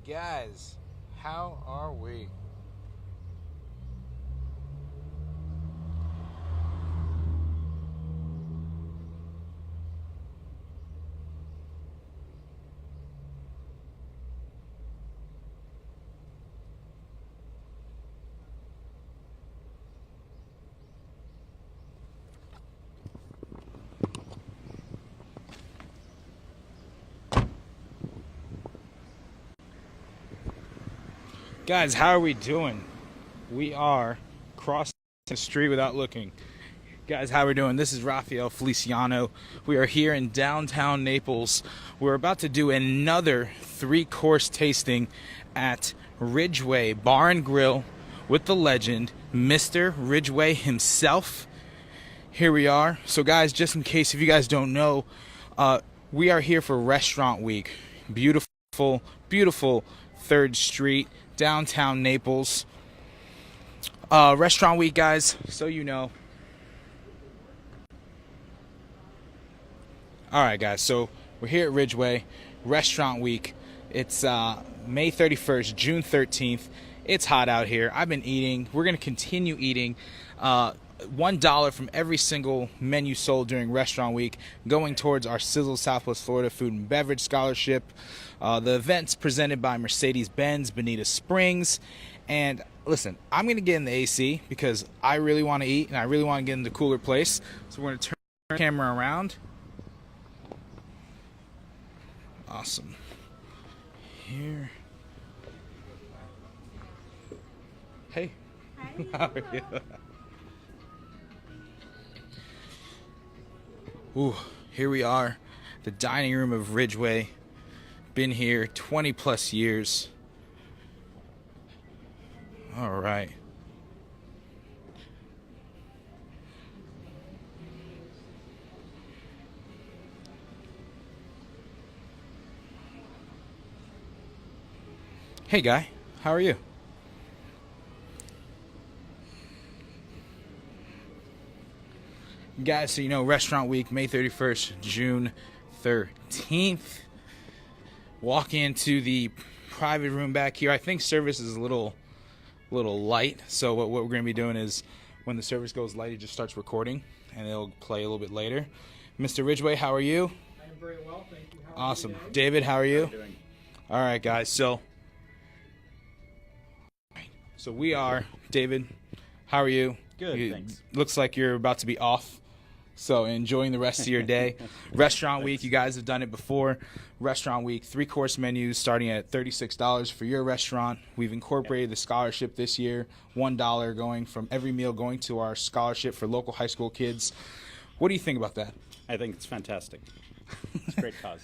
Guys, how are we? Guys, how are we doing? We are crossing the street without looking. Guys, how are we doing? This is Rafael Feliciano. We are here in downtown Naples. We're about to do another 3-course tasting at Ridgway Bar and Grill with the legend, Mr. Ridgway himself. Here we are. So guys, just in case if you guys don't know, we are here for Restaurant Week. Beautiful, beautiful 3rd Street, downtown Naples. Restaurant Week, guys, so you know. Alright guys, so we're here at Ridgway, Restaurant Week. It's May 31st, June 13th. It's hot out here. I've been eating. We're going to continue eating. $1 from every single menu sold during Restaurant Week going towards our Sizzle Southwest Florida Food and Beverage Scholarship. The event's presented by Mercedes-Benz, Bonita Springs. And listen, I'm going to get in the AC because I really want to eat and I really want to get in the cooler place. So we're going to turn the camera around. Awesome. Here. Hey. Hi. How are you? Ooh, here we are, the dining room of Ridgway. Been here 20 plus years. All right. Hey guy, how are you? Guys, so you know, Restaurant Week, May 31st, June 13th. Walk into the private room back here. I think service is a little light, so what we're going to be doing is when the service goes light, it just starts recording, and it'll play a little bit later. Mr. Ridgway, how are you? I am very well, thank you. How Awesome. are you today? David, how are you? How are you doing? All right, guys, so we are. David, how are you? Good, thanks. Looks like you're about to be off. So enjoying the rest of your day. Restaurant Week, you guys have done it before. Restaurant Week, 3-course menus starting at $36 for your restaurant. We've incorporated the scholarship this year, $1 going from every meal going to our scholarship for local high school kids. What do you think about that? I think it's fantastic. It's a great cause.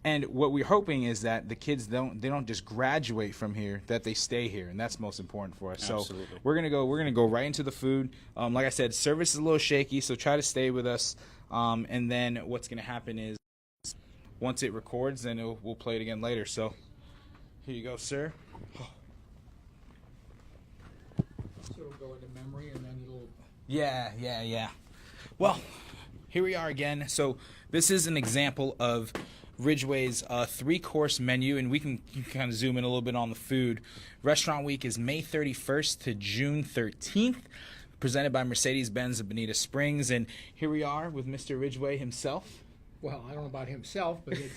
And what we're hoping is that the kids don't just graduate from here, that they stay here, and that's most important for us. Absolutely. So we're gonna go right into the food. Like I said, service is a little shaky, so try to stay with us. And then what's gonna happen is once it records, then we'll play it again later. So here you go, sir. So it'll go into memory and then it'll... Yeah. Well, here we are again. So this is an example of Ridgway's 3-course menu, and you can kind of zoom in a little bit on the food. Restaurant Week is May 31st to June 13th, presented by Mercedes-Benz of Bonita Springs, and here we are with Mr. Ridgway himself. Well, I don't know about himself, but it's,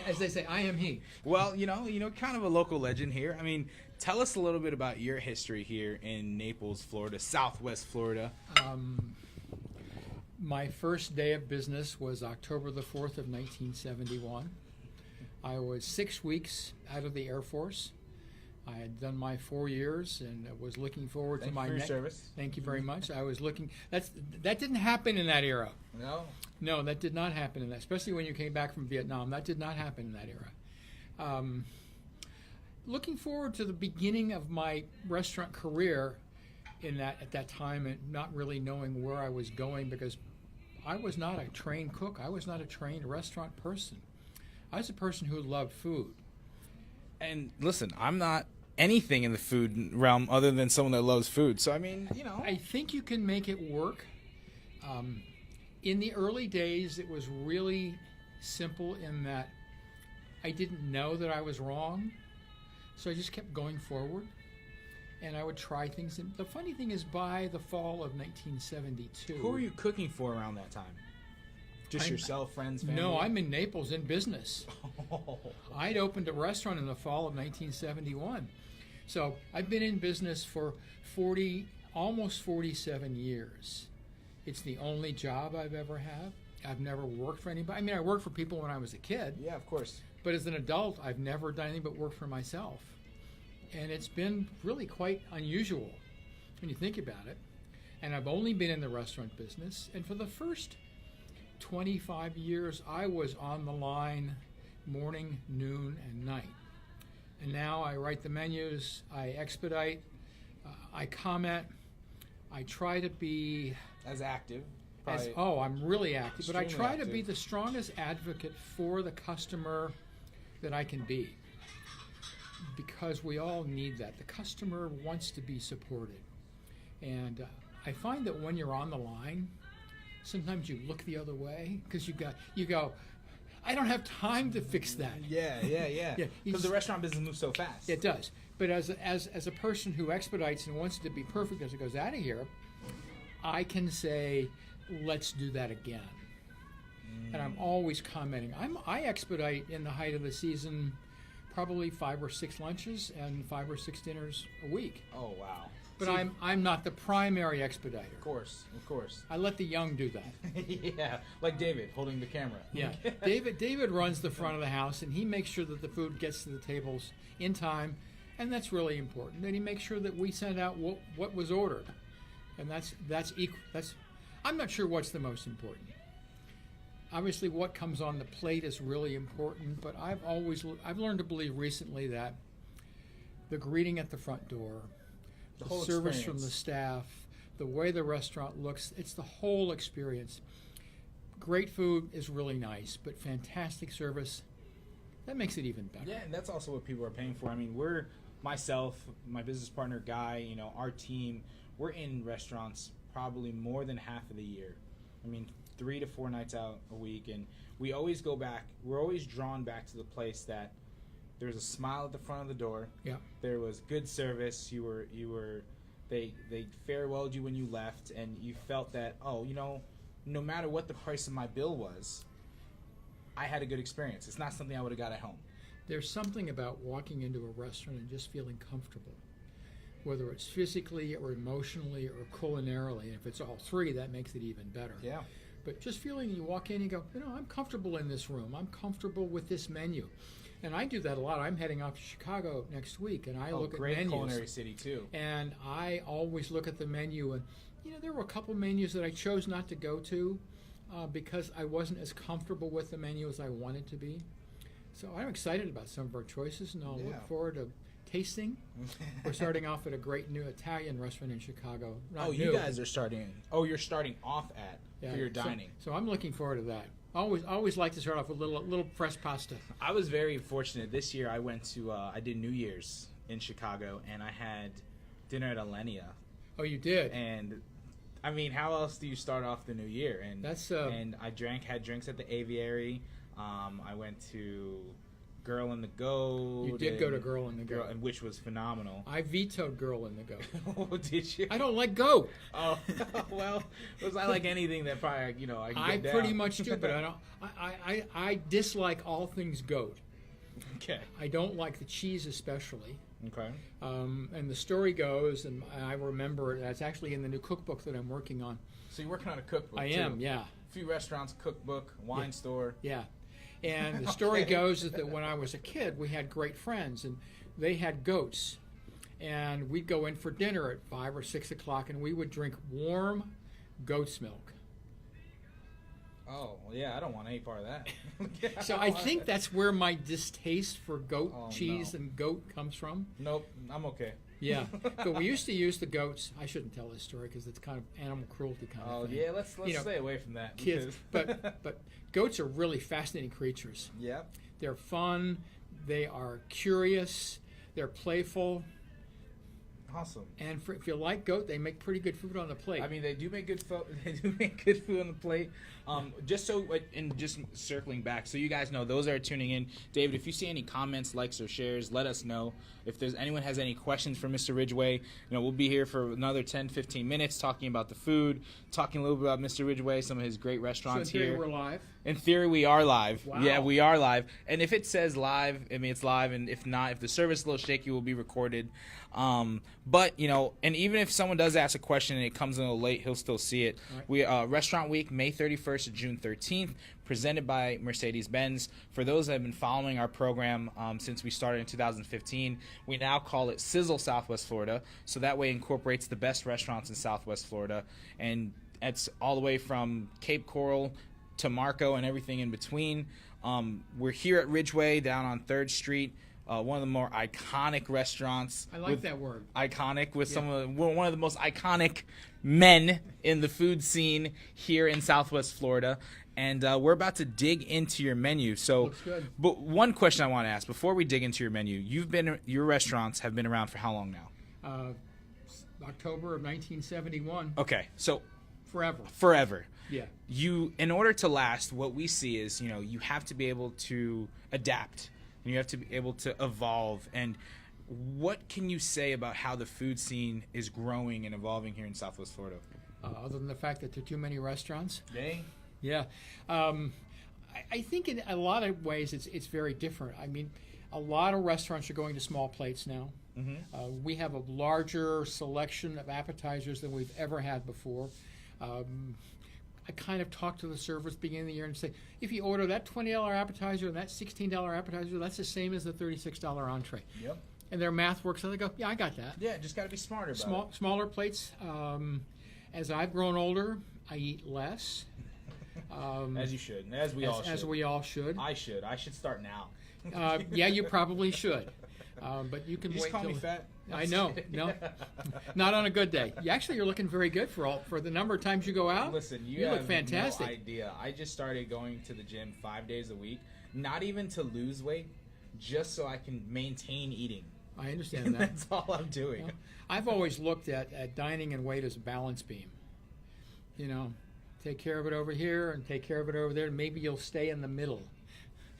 as they say, I am he. Well, you know, kind of a local legend here. I mean, tell us a little bit about your history here in Naples, Florida, Southwest Florida. My first day of business was October the 4th of 1971. I was 6 weeks out of the Air Force. I had done my 4 years and was looking forward to my next service. Thank you very much. I was looking. That didn't happen in that era. No, that did not happen in that. Especially when you came back from Vietnam, that did not happen in that era. Looking forward to the beginning of my restaurant career at that time, and not really knowing where I was going, because I was not a trained cook. I was not a trained restaurant person. I was a person who loved food. And listen, I'm not anything in the food realm other than someone that loves food. So I mean, you know, I think you can make it work. In the early days, it was really simple in that I didn't know that I was wrong. So I just kept going forward, and I would try things. And the funny thing is, by the fall of 1972... Who were you cooking for around that time? Just yourself, friends, family? No, I'm in Naples in business. I'd opened a restaurant in the fall of 1971. So I've been in business for almost 47 years. It's the only job I've ever had. I've never worked for anybody. I mean, I worked for people when I was a kid. Yeah, of course. But as an adult, I've never done anything but work for myself. And it's been really quite unusual when you think about it. And I've only been in the restaurant business. And for the first 25 years, I was on the line morning, noon, and night. And now I write the menus, I expedite, I comment, I try to be... As active. I'm really active, but I try active. to be the strongest advocate for the customer that I can be. Because we all need that. The customer wants to be supported. And I find that when you're on the line, sometimes you look the other way because you go, I don't have time to fix that. Yeah. Because the restaurant business moves so fast. It does. But as a person who expedites and wants it to be perfect as it goes out of here, I can say, let's do that again. And I'm always commenting. I expedite in the height of the season probably 5 or 6 lunches and 5 or 6 dinners a week. Oh, wow. But I'm not the primary expediter. Of course. I let the young do that. Yeah, like David holding the camera. Yeah, David runs the front of the house, and he makes sure that the food gets to the tables in time, and that's really important. And he makes sure that we send out what was ordered, and that's equal. I'm not sure what's the most important. Obviously, what comes on the plate is really important, but I've learned to believe recently that the greeting at the front door, the service from the staff, the way the restaurant looks, it's the whole experience. Great food is really nice, but fantastic service, that makes it even better. Yeah, and that's also what people are paying for. I mean, myself, my business partner, Guy, our team, we're in restaurants probably more than half of the year. I mean, 3 to 4 nights out a week, and we always go back. We're always drawn back to the place that there was a smile at the front of the door. Yeah. There was good service. They farewelled you when you left, and you felt that, no matter what the price of my bill was, I had a good experience. It's not something I would have got at home. There's something about walking into a restaurant and just feeling comfortable, whether it's physically or emotionally or culinarily. And if it's all three, that makes it even better. Yeah. But just feeling you walk in and go, I'm comfortable in this room. I'm comfortable with this menu. And I do that a lot. I'm heading off to Chicago next week, and I look at menus. Great culinary city, too. And I always look at the menu, and there were a couple menus that I chose not to go to because I wasn't as comfortable with the menu as I wanted to be. So I'm excited about some of our choices, and I'll look forward to tasting. We're starting off at a great new Italian restaurant in Chicago. You guys are starting. Oh, you're starting off for your dining. So I'm looking forward to that. Always like to start off with a little fresh pasta. I was very fortunate. This year I went to, I did New Year's in Chicago, and I had dinner at Alenia. Oh, you did? And, I mean, how else do you start off the new year? And and I had drinks at the Aviary. I went to Girl in the Goat. You did go to Girl in the Goat. Which was phenomenal. I vetoed Girl in the Goat. Oh, did you? I don't like goat. Oh, well, I like anything that probably, I can get down. I pretty much do, but I dislike all things goat. Okay. I don't like the cheese especially. Okay. And the story goes, and I remember it, that's actually in the new cookbook that I'm working on. So you're working on a cookbook, I am, yeah. A few restaurants, cookbook, wine store. Yeah. And the story goes is that when I was a kid, we had great friends, and they had goats. And we'd go in for dinner at 5 or 6 o'clock, and we would drink warm goat's milk. Oh, yeah, I don't want any part of that. So I think that's where my distaste for goat cheese and goat comes from. Nope, I'm okay. Yeah, but we used to use the goats. I shouldn't tell this story because it's kind of animal cruelty kind of thing. Oh, yeah, let's stay away from that. Kids, but goats are really fascinating creatures. Yeah. They're fun. They are curious. They're playful. Awesome. And if you like goat, they make pretty good food on the plate. I mean, they do make good they do make good food on the plate. Just so, and just circling back, so you guys know, those that are tuning in, David, if you see any comments, likes, or shares, let us know. If there's anyone has any questions for Mr. Ridgway, we'll be here for another 10, 15 minutes talking about the food, talking a little bit about Mr. Ridgway, some of his great restaurants so in theory, here. We're live. In theory, we are live. Wow. Yeah, we are live. And if it says live, I mean, it's live. And if not, if the service is a little shaky, we'll be recorded. But, and even if someone does ask a question and it comes in a little late, he'll still see it. Right. We Restaurant Week, May 31st to June 13th, presented by Mercedes-Benz. For those that have been following our program since we started in 2015, we now call it Sizzle Southwest Florida. So that way it incorporates the best restaurants in Southwest Florida. And it's all the way from Cape Coral to Marco and everything in between. We're here at Ridgway down on 3rd Street, one of the more iconic restaurants. I like that word. Iconic with one of the most iconic men in the food scene here in Southwest Florida. And we're about to dig into your menu. So, looks good. But one question I want to ask before we dig into your menu: your restaurants have been around for how long now? October of 1971. Okay, so Forever. Yeah. In order to last, what we see is, you have to be able to adapt, and you have to be able to evolve. And what can you say about how the food scene is growing and evolving here in Southwest Florida? Other than the fact that there are too many restaurants. Yeah. I think in a lot of ways it's very different. I mean, a lot of restaurants are going to small plates now. Mm-hmm. We have a larger selection of appetizers than we've ever had before. I kind of talk to the servers beginning of the year and say, if you order that $20 appetizer and that $16 appetizer, that's the same as the $36 entree. Yep. And their math works, so they go, yeah, I got that. Yeah, just got to be smarter about it. Smaller plates. As I've grown older, I eat less. As you should, as we all should. As we all should. I should start now. Yeah, you probably should. But you can you wait just call till me fat. I know. No, not on a good day. You're looking very good for the number of times you go out. Listen, you look have fantastic. no idea. I just started going to the gym 5 days a week, not even to lose weight, just so I can maintain eating. I understand that. That's all I'm doing. Well, I've always looked at dining and weight as a balance beam. Take care of it over here and take care of it over there, and maybe you'll stay in the middle.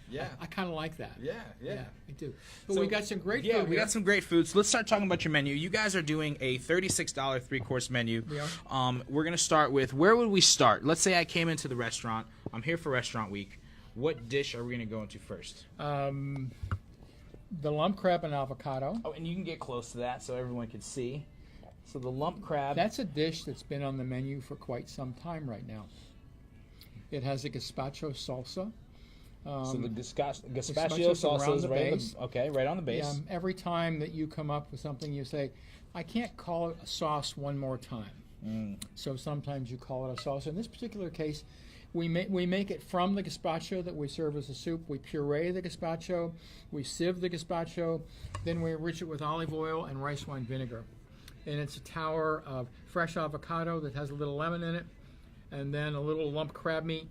Yeah. I kind of like that. Yeah, I do. But we got some great food. Yeah, we got some great food. So let's start talking about your menu. You guys are doing a $36 3-course menu. We are. We're going to start with, where would we start? Let's say I came into the restaurant. I'm here for Restaurant Week. What dish are we going to go into first? The lump crab and avocado. Oh, and you can get close to that so everyone can see. So the lump crab. That's a dish that's been on the menu for quite some time right now. It has a gazpacho salsa. So the gazpacho salsa is right on the base. Yeah, every time that you come up with something, you say, I can't call it a sauce one more time. So sometimes you call it a sauce. In this particular case, we make it from the gazpacho that we serve as a soup. We puree the gazpacho, we sieve the gazpacho, then we enrich it with olive oil and rice wine vinegar. And it's a tower of fresh avocado that has a little lemon in it, and then a little lump crab meat.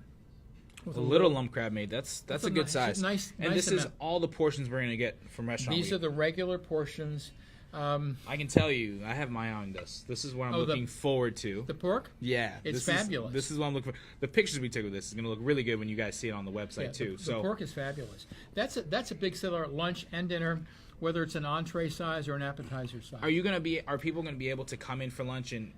A little lump crab meat. That's a good size. Nice this amount. is all the portions we're going to get from Restaurant These Week. are the regular portions. I can tell you, I have my eye on this. This is what I'm looking forward to. The pork? Yeah. It's fabulous. This is what I'm looking for. The pictures we took of this is going to look really good when you guys see it on the website, too. The pork is fabulous. That's a big seller at lunch and dinner, whether it's an entree size or an appetizer size. Are people going to be able to come in for lunch and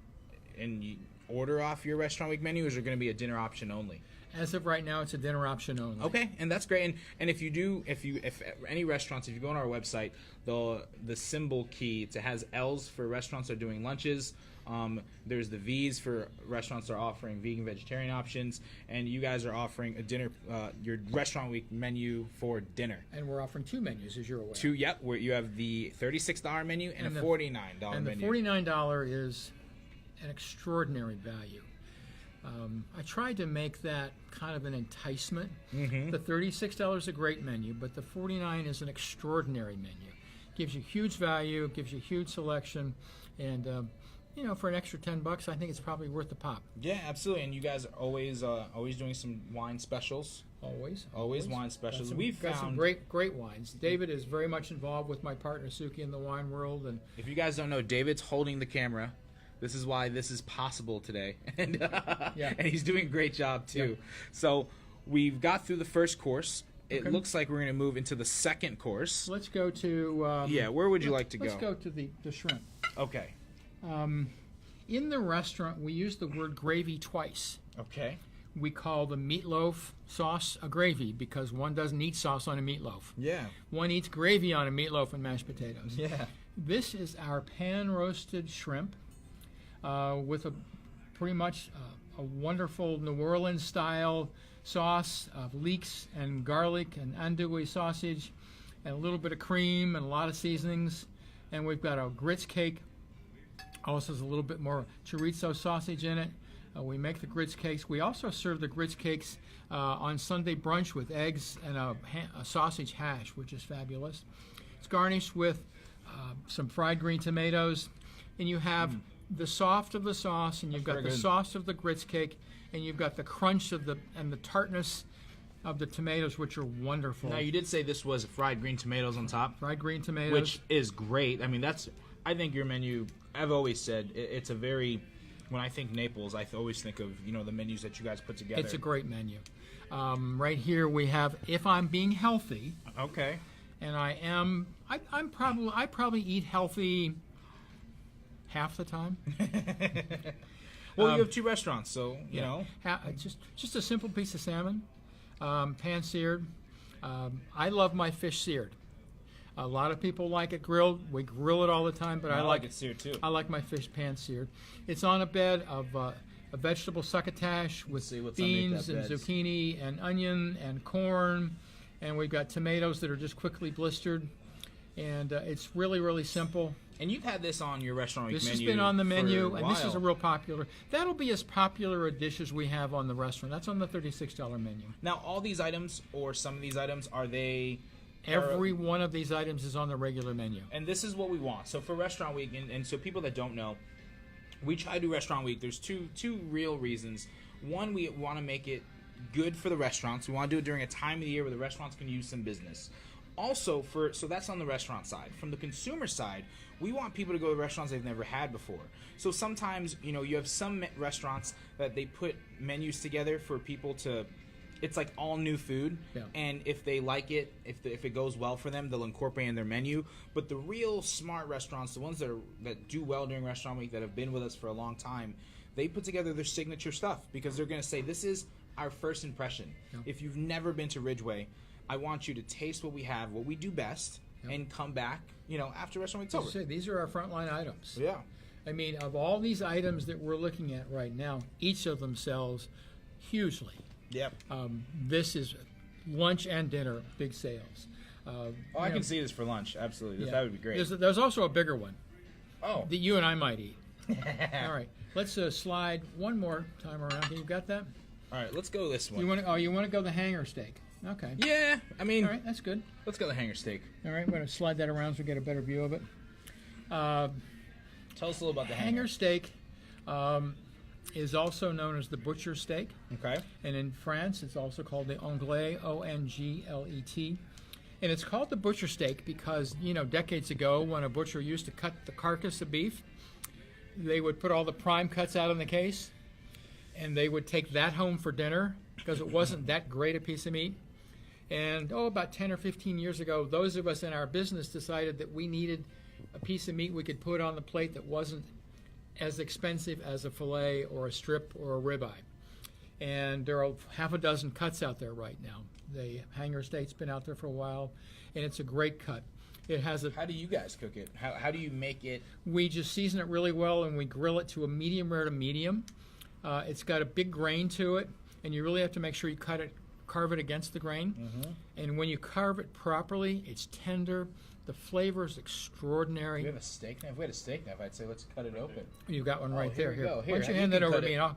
order off your Restaurant Week menu, or is there going to be a dinner option only? As of right now, it's a dinner option only. Okay, and that's great. And if any restaurants, if you go on our website, the symbol key, it has L's for restaurants that are doing lunches. There's the V's for restaurants that are offering vegan, vegetarian options, and you guys are offering a dinner, your Restaurant Week menu for dinner. And we're offering two menus, as you're aware. Yep, where you have the $36 menu and a $49 menu. And the $49 is an extraordinary value. I tried to make that kind of an enticement. Mm-hmm. The $36 is a great menu, but the $49 is an extraordinary menu. Gives you huge value, gives you huge selection, and for an extra $10, I think it's probably worth the pop. Yeah, absolutely. And you guys are always doing some wine specials. Always wine specials. We've got found some great wines. David is very much involved with my partner Suki in the wine world, and if you guys don't know, David's holding the camera. This is why this is possible today, and and he's doing a great job too. Yeah. So we've got through the first course. It looks like we're going to move into the second course. Let's go to where would you like to go? Let's go to the shrimp. Okay. In the restaurant, we use the word gravy twice. Okay. We call the meatloaf sauce a gravy because one doesn't eat sauce on a meatloaf. Yeah. One eats gravy on a meatloaf and mashed potatoes. Yeah. This is our pan-roasted shrimp with a pretty much a wonderful New Orleans-style sauce of leeks and garlic and andouille sausage and a little bit of cream and a lot of seasonings. And we've got a grits cake. Also has a little bit more chorizo sausage in it. We make the grits cakes. We also serve the grits cakes on Sunday brunch with eggs and a sausage hash, which is fabulous. It's garnished with some fried green tomatoes, and you have the soft of the sauce, and you've got the sauce of the grits cake, and you've got the crunch of the tartness of the tomatoes, which are wonderful. Now, you did say this was fried green tomatoes on top. Fried green tomatoes. Which is great. I mean, I think your menu, I've always said, it's a very... When I think Naples, I always think of the menus that you guys put together. It's a great menu. Right here we have If I'm Being Healthy. Okay. And I am. I probably eat healthy half the time. Well, you have two restaurants, so you know. Just a simple piece of salmon, pan seared. I love my fish seared. A lot of people like it grilled. We grill it all the time, but I like it seared too. I like my fish pan seared. It's on a bed of a vegetable succotash with beans and zucchini and onion and corn, and we've got tomatoes that are just quickly blistered, and it's really, really simple. And you've had this on your restaurant menu. This has been on the menu, and this is a while. real popular. That'll be as popular a dish as we have on the restaurant. That's on the $36 menu. Now, all these items, or some of these items, are they... Every one of these items is on the regular menu. And this is what we want. So for Restaurant Week, and so people that don't know, we try to do Restaurant Week. There's two real reasons. One, we want to make it good for the restaurants. We want to do it during a time of the year where the restaurants can use some business. Also, so that's on the restaurant side. From the consumer side, we want people to go to restaurants they've never had before. So sometimes, you have some restaurants that they put menus together for people to... It's like all new food, and if they like it, if it goes well for them, they'll incorporate it in their menu. But the real smart restaurants, the ones that do well during Restaurant Week, that have been with us for a long time, they put together their signature stuff because they're going to say, this is our first impression. If you've never been to Ridgway, I want you to taste what we have, what we do best, and come back, after Restaurant Week's over. These are our frontline items. Yeah. I mean, of all these items that we're looking at right now, each of them sells hugely. Yep. This is lunch and dinner, big sales. I can see this for lunch. Absolutely. That would be great. There's also a bigger one. Oh. That you and I might eat. All right. Let's slide one more time around. You got that? All right. Let's go this one. You want to go the hanger steak? Okay. Yeah. I mean. All right. That's good. Let's go the hanger steak. All right. We're going to slide that around so we get a better view of it. Tell us a little about the hanger steak. Is also known as the butcher steak. Okay. And in France, it's also called the onglet, O-N-G-L-E-T. And it's called the butcher steak because, decades ago when a butcher used to cut the carcass of beef, they would put all the prime cuts out in the case, and they would take that home for dinner because it wasn't that great a piece of meat. And, about 10 or 15 years ago, those of us in our business decided that we needed a piece of meat we could put on the plate that wasn't as expensive as a fillet or a strip or a ribeye. And there are half a dozen cuts out there right now. The hanger steak's been out there for a while, and it's a great cut. It has a... How do you guys cook it? How do you make it? We just season it really well, and we grill it to a medium rare to medium. It's got a big grain to it, and you really have to make sure you carve it against the grain. Mm-hmm. And when you carve it properly, it's tender. The flavor is extraordinary. We have a steak knife. If we had a steak knife, I'd say let's cut it open. You've got one right there. Here we go. Why don't you hand that over to me? No,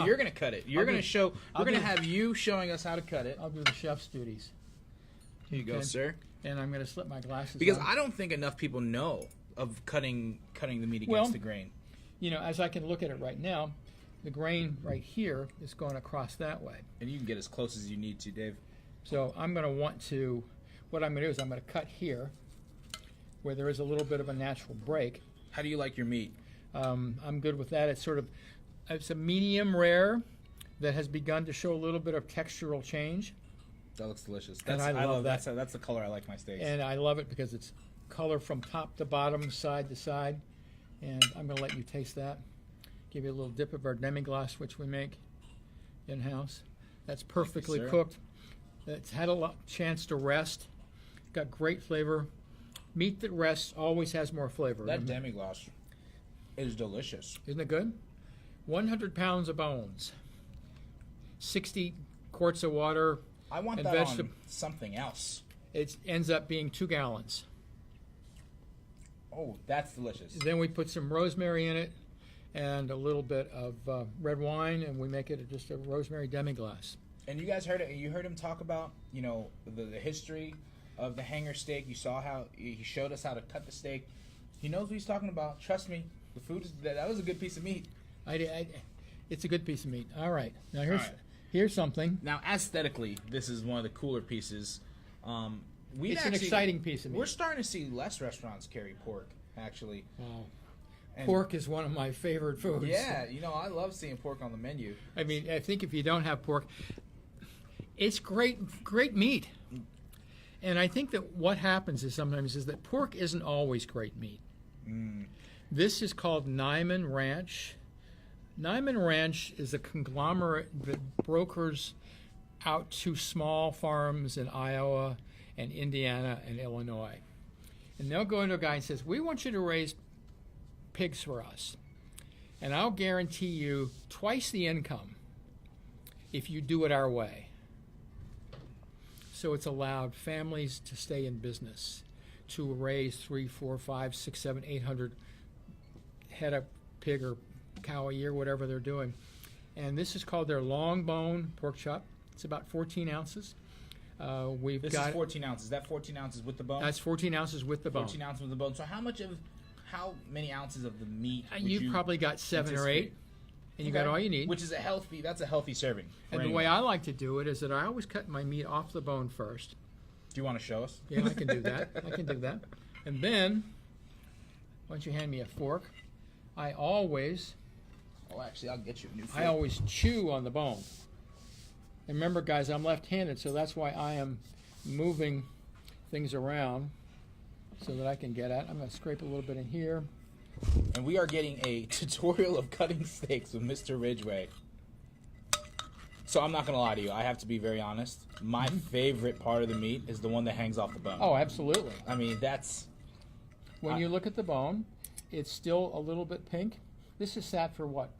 you're going to cut it. You're going to show. We're going to have you showing us how to cut it. I'll do the chef's duties. Here you go, sir. And I'm going to slip my glasses because on. I don't think enough people know of cutting the meat against the grain. as I can look at it right now, the grain right here is going across that way. And you can get as close as you need to, Dave. So I'm going to what I'm going to do is I'm going to cut here where there is a little bit of a natural break. How do you like your meat? I'm good with that. It's a medium rare that has begun to show a little bit of textural change. That looks delicious. And I love that. That's the color I like my steaks. And I love it because it's color from top to bottom, side to side. And I'm going to let you taste that. Give you a little dip of our demi-glace, which we make in-house. That's perfectly cooked. It's had a chance to rest. Got great flavor. Meat that rests always has more flavor. That demi-glace is delicious. Isn't it good? 100 pounds of bones. 60 quarts of water. I want that on something else. It ends up being 2 gallons. Oh, that's delicious. Then we put some rosemary in it and a little bit of red wine, and we make it just a rosemary demi-glace. And you guys heard it. You heard him talk about, the history of the hanger steak. You saw how he showed us how to cut the steak. He knows what he's talking about. Trust me, the food that was a good piece of meat. It's a good piece of meat. All right. Now here's something. Now aesthetically, this is one of the cooler pieces. It's an exciting piece of meat. We're starting to see less restaurants carry pork, actually. Wow. Pork is one of my favorite foods. Yeah, I love seeing pork on the menu. I mean, I think if you don't have pork, it's great meat. And I think that what happens is sometimes that pork isn't always great meat. This is called Nyman Ranch. Nyman Ranch is a conglomerate that brokers out to small farms in Iowa and Indiana and Illinois. And they'll go into a guy and says, we want you to raise pigs for us. And I'll guarantee you twice the income if you do it our way. So it's allowed families to stay in business, to raise 3, 4, 5, 6, 7, 800 head of pig or cow a year, whatever they're doing. And this is called their long bone pork chop. It's about 14 ounces. This is 14 ounces. Is that 14 ounces with the bone? That's 14 ounces with the bone. 14 ounces with the bone. So how many ounces of the meat you've probably got 7 or 8, and you got all you need. Which is that's a healthy serving. And the way I like to do it is that I always cut my meat off the bone first. Do you want to show us? Yeah, I can do that. And then, why don't you hand me a fork? I always... Oh, actually, I'll get you a new fork. I always chew on the bone. And remember, guys, I'm left-handed, so that's why I am moving things around so that I can get at. I'm going to scrape a little bit in here. And we are getting a tutorial of cutting steaks with Mr. Ridgway. So I'm not going to lie to you. I have to be very honest. My favorite part of the meat is the one that hangs off the bone. Oh, absolutely. I mean, that's... When you look at the bone, it's still a little bit pink. This is sat for what?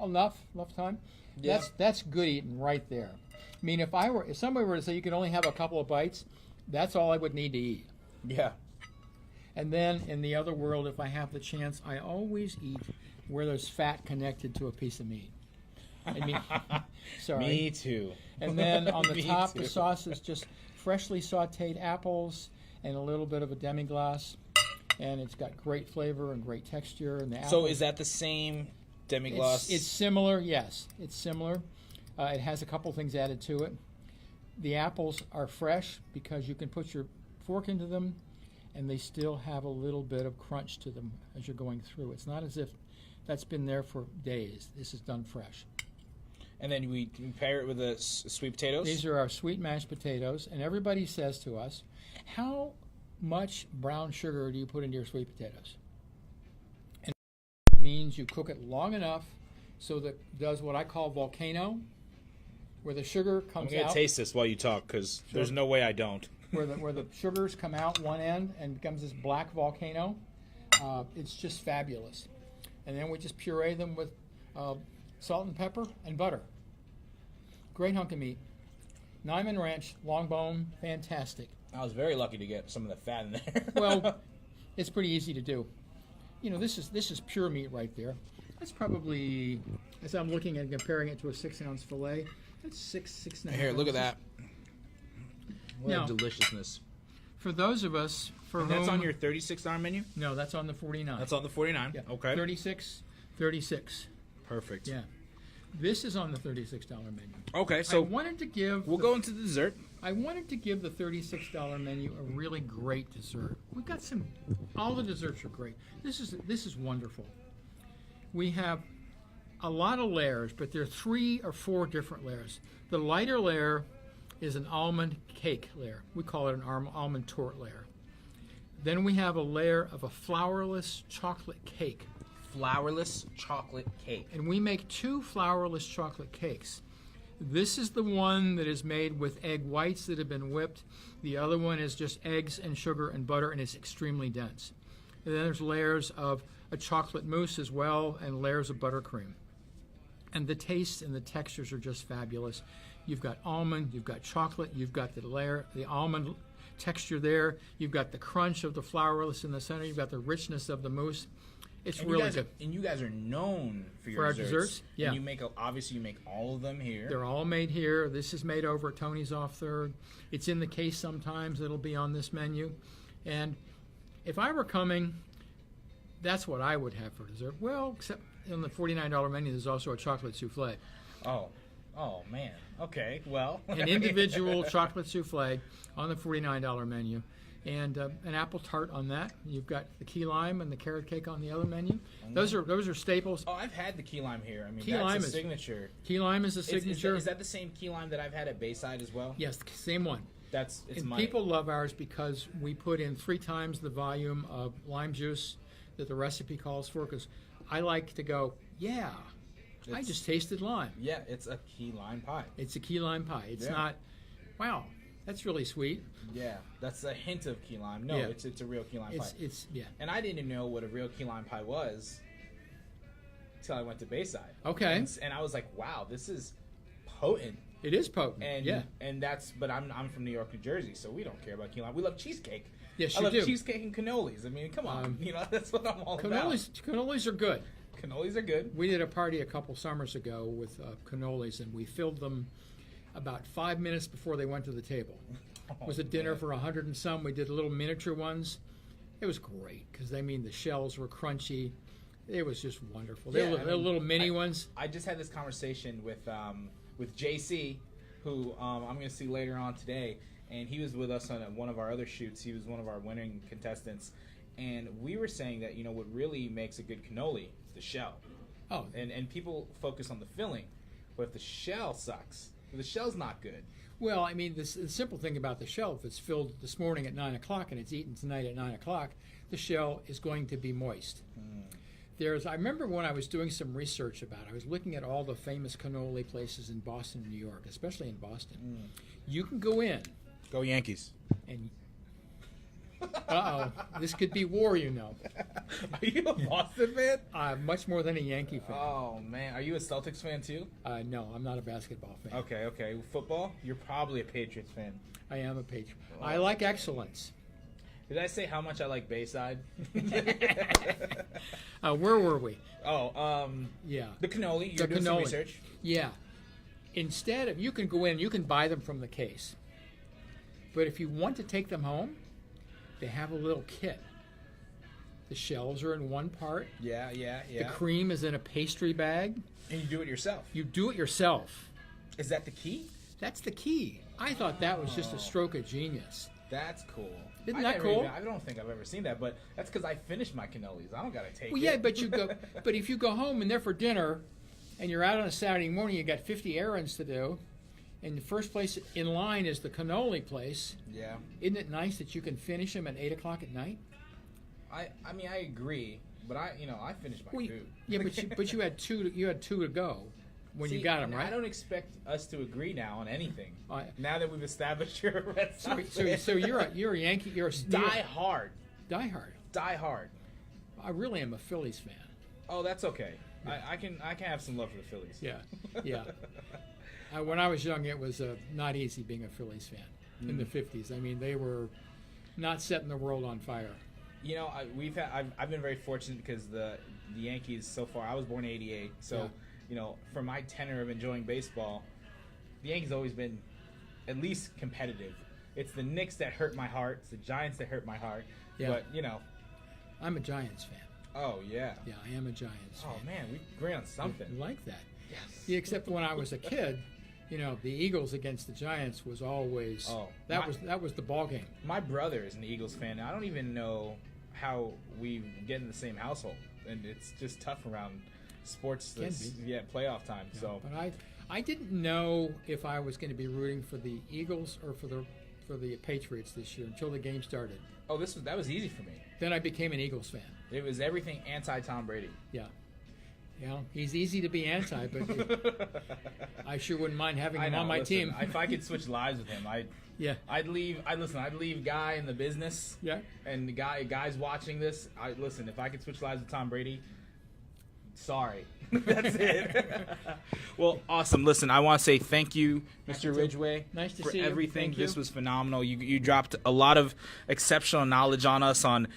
Enough time? Yeah. That's good eating right there. I mean, if somebody were to say you could only have a couple of bites, that's all I would need to eat. Yeah. And then in the other world, if I have the chance, I always eat where there's fat connected to a piece of meat. I mean, sorry. Me too. And then on the top, the sauce is just freshly sautéed apples and a little bit of a demi-glace. And it's got great flavor and great texture. And the apples, so is that the same demi-glace? It's similar, yes. It's similar. It has a couple things added to it. The apples are fresh because you can put your fork into them and they still have a little bit of crunch to them as you're going through. It's not as if that's been there for days. This is done fresh. And then we pair it with the sweet potatoes? These are our sweet mashed potatoes. And everybody says to us, how much brown sugar do you put into your sweet potatoes? And that means you cook it long enough so that it does what I call volcano, where the sugar comes out. I'm going to taste this while you talk because there's no way I don't. where the sugars come out one end and becomes this black volcano. It's just fabulous. And then we just puree them with salt and pepper and butter. Great hunk of meat. Nyman Ranch, long bone, fantastic. I was very lucky to get some of the fat in there. Well, it's pretty easy to do. This is pure meat right there. That's probably, as I'm looking and comparing it to a 6-ounce fillet, that's 6.5 Here, look at ounces. that. What a deliciousness. For those of us for whom... That's on your $36 menu? No, that's on the $49. That's on the $49? Yeah. Okay. $36 $36. Perfect. Yeah. This is on the $36 menu. Okay, I so wanted to give we'll go into the dessert. I wanted to give the $36 menu a really great dessert. We've got all the desserts are great. This is wonderful. We have a lot of layers, but there are 3 or 4 different layers. The lighter layer is an almond cake layer. We call it an almond torte layer. Then we have a layer of a flourless chocolate cake. Flourless chocolate cake. And we make 2 flourless chocolate cakes. This is the one that is made with egg whites that have been whipped. The other one is just eggs and sugar and butter, and it's extremely dense. And then there's layers of a chocolate mousse as well, and layers of buttercream. And the taste and the textures are just fabulous. You've got almond, you've got chocolate, you've got the almond texture there, you've got the crunch of the flourless in the center, you've got the richness of the mousse. It's really good. And you guys are known for your our desserts. Yeah. And you make obviously you make all of them here. They're all made here. This is made over at Tony's off 3rd. It's in the case sometimes. It'll be on this menu. And if I were coming, that's what I would have for dessert. Well, except in the $49 menu, there's also a chocolate souffle. Oh man. Okay. Well, An individual chocolate souffle on the $49 menu. And an apple tart on that. You've got the key lime and the carrot cake on the other menu. Those are staples. Oh, I've had the key lime here. I mean, Key that's lime a is- signature. Key lime is a signature. Is that the same key lime that I've had at Bayside as well? Yes, the same one. It's And my people love ours because we put in 3 times the volume of lime juice that the recipe calls for. Because I like to go, I just tasted lime. Yeah, it's a key lime pie. It's a key lime pie. It's Yeah. not, wow, that's really sweet. Yeah, that's a hint of key lime. No, Yeah. it's a real key lime pie. Yeah. And I didn't know what a real key lime pie was until I went to Bayside. Okay. And I was like, wow, this is potent. It is potent. And but I'm from New York, New Jersey, so we don't care about key lime. We love cheesecake. Yes, I you love do. cheesecake and cannolis. I mean, come on, that's what I'm all about. Cannolis are good. Cannolis are good. We did a party a couple summers ago with cannolis, and we filled them about 5 minutes before they went to the table. It was a dinner for 100 and some. We did little miniature ones. It was great because the shells were crunchy. It was just wonderful. They were little mini ones. I just had this conversation with JC, who I'm going to see later on today, and he was with us on one of our other shoots. He was one of our winning contestants, and we were saying that what really makes a good cannoli is the shell. Oh, And people focus on the filling, but if the shell sucks, if the shell's not good. well, the simple thing about the shell, if it's filled this morning at 9 o'clock and it's eaten tonight at 9 o'clock, the shell is going to be moist. I remember when I was doing some research about it, I was looking at all the famous cannoli places in Boston and New York, especially in Boston. You can go in Go Yankees. and this could be war, Are you a Boston fan? much more than a Yankee fan. Oh, man. Are you a Celtics fan, too? No, I'm not a basketball fan. Okay. Football? You're probably a Patriots fan. I am a Patriot. I like excellence. Did I say how much I like Bayside? Where were we? Yeah. The cannoli. You're The doing some cannoli. research? Yeah. Instead of, you can go in, you can buy them from the case. But if you want to take them home, they have a little kit. The shells are in one part. Yeah. The cream is in a pastry bag. And you do it yourself. You do it yourself. Is that the key? That's the key. I thought that was just a stroke of genius. That's cool. Isn't that cool? I don't think I've ever seen that, but that's because I finished my cannolis. I don't gotta take Well, it. yeah, but if you go home and they're for dinner, and you're out on a Saturday morning, you got 50 errands to do, and the first place in line is the cannoli place. Yeah. Isn't it nice that you can finish them at 8 o'clock at night? I agree, but I finished my food. Yeah, but you had two to go when you got them, right? I don't expect us to agree now on anything. I- now that we've established you're a Red Sox So fan. you're a Yankee. You're a Die hard. Die hard. Die hard. I really am a Phillies fan. Oh, that's okay. I can have some love for the Phillies. Yeah. When I was young, it was not easy being a Phillies fan in the 50s. They were not setting the world on fire. I've been very fortunate because the Yankees so far. I was born in '88, so for my tenure of enjoying baseball, the Yankees always been at least competitive. It's the Knicks that hurt my heart. It's the Giants that hurt my heart. Yeah. But I'm a Giants fan. Oh, yeah. Yeah, I am a Giants fan. Oh, man, we agree on something. I like that. Yes. Yeah, except when I was a kid, you know, the Eagles against the Giants was always that was the ball game. My brother is an Eagles fan. I don't even know how we get in the same household, and it's just tough around sports. Playoff time. Yeah, so, but I didn't know if I was going to be rooting for the Eagles or for the Patriots this year until the game started. Oh, that was easy for me. Then I became an Eagles fan. It was everything anti-Tom Brady. Yeah. You know, he's easy to be anti, but I sure wouldn't mind having him on my team. If I could switch lives with him, I'd leave Guy in the business. Yeah. And the guys watching this, if I could switch lives with Tom Brady, sorry. That's it. Well, awesome. Listen, I want to say thank you, Mr. Ridgway, nice to for see you. everything. Thank you. This was phenomenal. You dropped a lot of exceptional knowledge on us on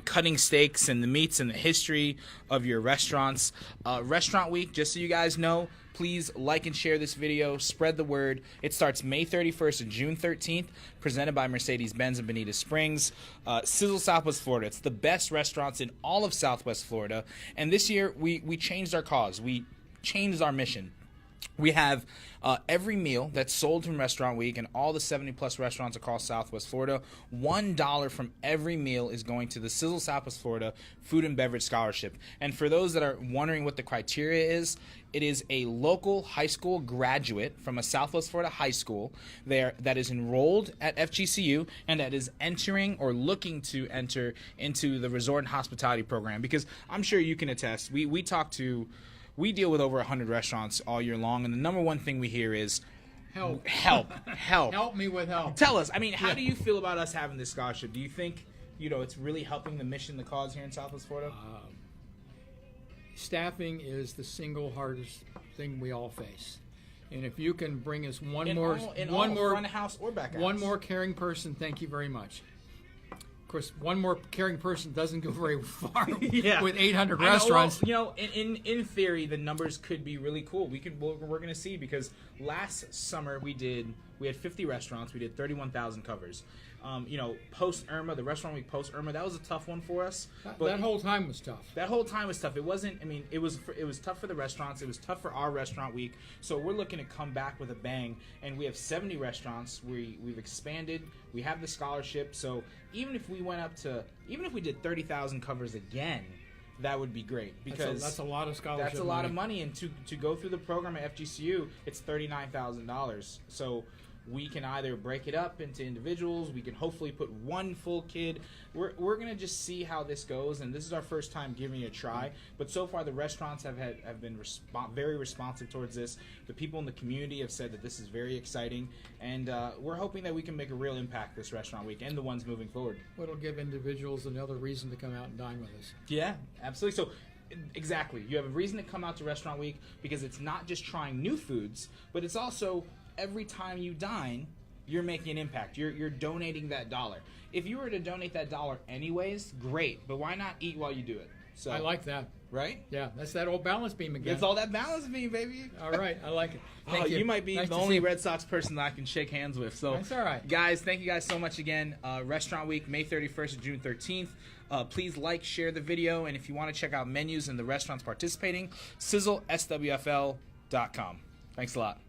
cutting steaks and the meats and the history of your restaurants. Restaurant Week, just so you guys know, please like and share this video. Spread the word. It starts May 31st and June 13th, presented by Mercedes-Benz in Bonita Springs. Sizzle Southwest Florida. It's the best restaurants in all of Southwest Florida. And this year, we changed our cause. We changed our mission. We have every meal that's sold from Restaurant Week and all the 70-plus restaurants across Southwest Florida, $1 from every meal is going to the Sizzle Southwest Florida Food and Beverage Scholarship. And for those that are wondering what the criteria is, it is a local high school graduate from a Southwest Florida high school there that is enrolled at FGCU and that is entering or looking to enter into the resort and hospitality program. Because I'm sure you can attest, we deal with over 100 restaurants all year long, and the number one thing we hear is help. Help me with help. Tell us. I mean, how do you feel about us having this scholarship? Do you think, it's really helping the mission, the cause here in Southwest Florida? Staffing is the single hardest thing we all face. And if you can bring us one more front of house or back of one house. more caring person, thank you very much. Of course, one more caring person doesn't go very far with 800 restaurants. Well, in theory, the numbers could be really cool. We're going to see, because last summer we had 50 restaurants. We did 31,000 covers. Post Irma, the Restaurant Week post Irma, that was a tough one for us. That whole time was tough. That whole time was tough. It wasn't. I mean, it was tough for the restaurants. It was tough for our Restaurant Week. So we're looking to come back with a bang. And we have 70 restaurants. We've expanded. We have the scholarship. So even if we did 30,000 covers again, that would be great, because that's a lot of scholarship. That's a lot of money, and to go through the program at FGCU, it's $39,000. So we can either break it up into individuals. We can hopefully put one full kid. We're gonna just see how this goes, and this is our first time giving it a try. But so far, the restaurants have been very responsive towards this. The people in the community have said that this is very exciting, and we're hoping that we can make a real impact this Restaurant Week and the ones moving forward. It'll give individuals another reason to come out and dine with us. Yeah, absolutely. So. Exactly. You have a reason to come out to Restaurant Week, because it's not just trying new foods, but it's also every time you dine, you're making an impact. You're donating that dollar. If you were to donate that dollar anyways, great. But why not eat while you do it? So I like that. Right? Yeah, that's that old balance beam again. It's all that balance beam, baby. All right, I like it. Thank you. You might be the only Red Sox person that I can shake hands with. So that's all right. Guys, thank you guys so much again. Restaurant Week, May 31st to June 13th. Please like, share the video, and if you want to check out menus and the restaurants participating, SizzleSWFL.com. Thanks a lot.